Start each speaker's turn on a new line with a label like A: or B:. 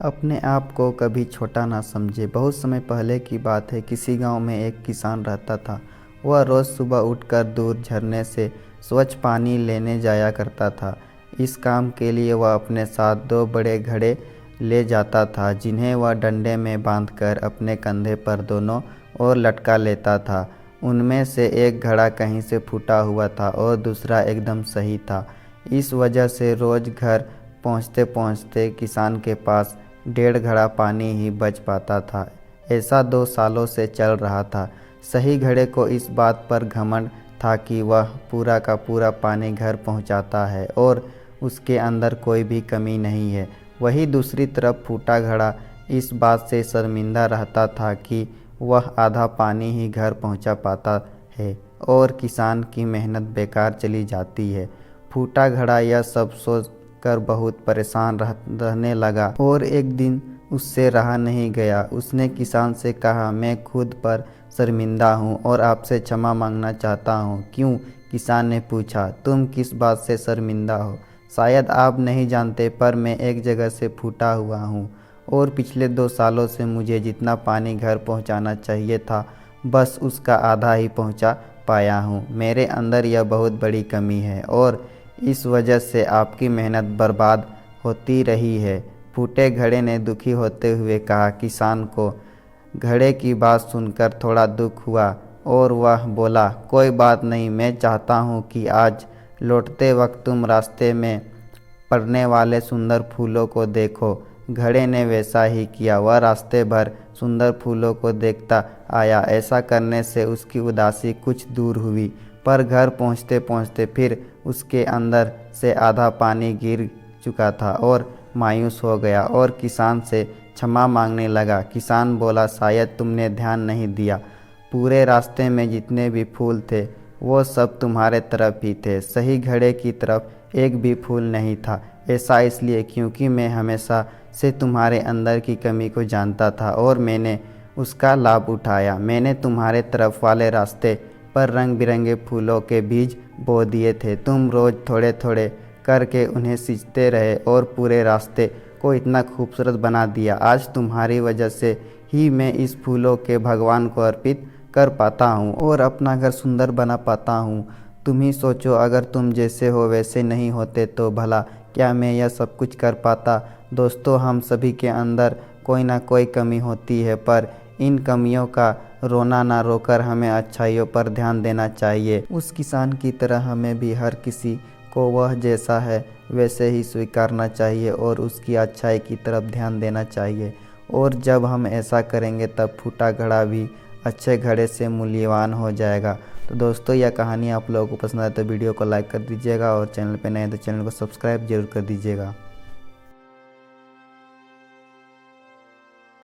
A: अपने आप को कभी छोटा ना समझे। बहुत समय पहले की बात है। किसी गांव में एक किसान रहता था। वह रोज़ सुबह उठकर दूर झरने से स्वच्छ पानी लेने जाया करता था। इस काम के लिए वह अपने साथ दो बड़े घड़े ले जाता था, जिन्हें वह डंडे में बांधकर अपने कंधे पर दोनों ओर लटका लेता था। उनमें से एक घड़ा कहीं से फूटा हुआ था और दूसरा एकदम सही था। इस वजह से रोज़ घर पहुँचते पहुँचते किसान के पास 1.5 घड़ा पानी ही बच पाता था। ऐसा 2 सालों से चल रहा था। सही घड़े को इस बात पर घमंड था कि वह पूरा का पूरा पानी घर पहुंचाता है और उसके अंदर कोई भी कमी नहीं है। वहीं दूसरी तरफ फूटा घड़ा इस बात से शर्मिंदा रहता था कि वह आधा पानी ही घर पहुंचा पाता है और किसान की मेहनत बेकार चली जाती है। फूटा घड़ा यह सब सोच कर बहुत परेशान रहने लगा और एक दिन उससे रहा नहीं गया। उसने किसान से कहा, मैं खुद पर शर्मिंदा हूँ और आपसे क्षमा मांगना चाहता हूँ। क्यों? किसान ने पूछा। तुम किस बात से शर्मिंदा हो? शायद आप नहीं जानते, पर मैं एक जगह से फूटा हुआ हूँ और पिछले 2 सालों से मुझे जितना पानी घर पहुँचाना चाहिए था, बस उसका आधा ही पहुँचा पाया हूँ। मेरे अंदर यह बहुत बड़ी कमी है और इस वजह से आपकी मेहनत बर्बाद होती रही है। फूटे घड़े ने दुखी होते हुए कहा। किसान को घड़े की बात सुनकर थोड़ा दुख हुआ और वह बोला, कोई बात नहीं, मैं चाहता हूँ कि आज लौटते वक्त तुम रास्ते में पड़ने वाले सुंदर फूलों को देखो। घड़े ने वैसा ही किया। वह रास्ते भर सुंदर फूलों को देखता आया। ऐसा करने से उसकी उदासी कुछ दूर हुई, पर घर पहुँचते पहुँचते फिर उसके अंदर से आधा पानी गिर चुका था और मायूस हो गया और किसान से क्षमा मांगने लगा। किसान बोला, शायद तुमने ध्यान नहीं दिया। पूरे रास्ते में जितने भी फूल थे वो सब तुम्हारे तरफ ही थे। सही घड़े की तरफ एक भी फूल नहीं था। ऐसा इसलिए क्योंकि मैं हमेशा से तुम्हारे अंदर की कमी को जानता था और मैंने उसका लाभ उठाया। मैंने तुम्हारे तरफ वाले रास्ते पर रंग बिरंगे फूलों के बीज बो दिए थे। तुम रोज़ थोड़े थोड़े करके उन्हें सींचते रहे और पूरे रास्ते को इतना खूबसूरत बना दिया। आज तुम्हारी वजह से ही मैं इस फूलों के भगवान को अर्पित कर पाता हूँ और अपना घर सुंदर बना पाता हूँ। तुम ही सोचो, अगर तुम जैसे हो वैसे नहीं होते तो भला क्या मैं यह सब कुछ कर पाता? दोस्तों, हम सभी के अंदर कोई ना कोई कमी होती है, पर इन कमियों का रोना ना रोकर हमें अच्छाइयों पर ध्यान देना चाहिए। उस किसान की तरह हमें भी हर किसी को वह जैसा है वैसे ही स्वीकारना चाहिए और उसकी अच्छाई की तरफ ध्यान देना चाहिए। और जब हम ऐसा करेंगे तब फूटा घड़ा भी अच्छे घड़े से मूल्यवान हो जाएगा। तो दोस्तों, यह कहानी आप लोगों को पसंद आए तो वीडियो को लाइक कर दीजिएगा और चैनल पर नए हैं तो चैनल को सब्सक्राइब जरूर कर दीजिएगा।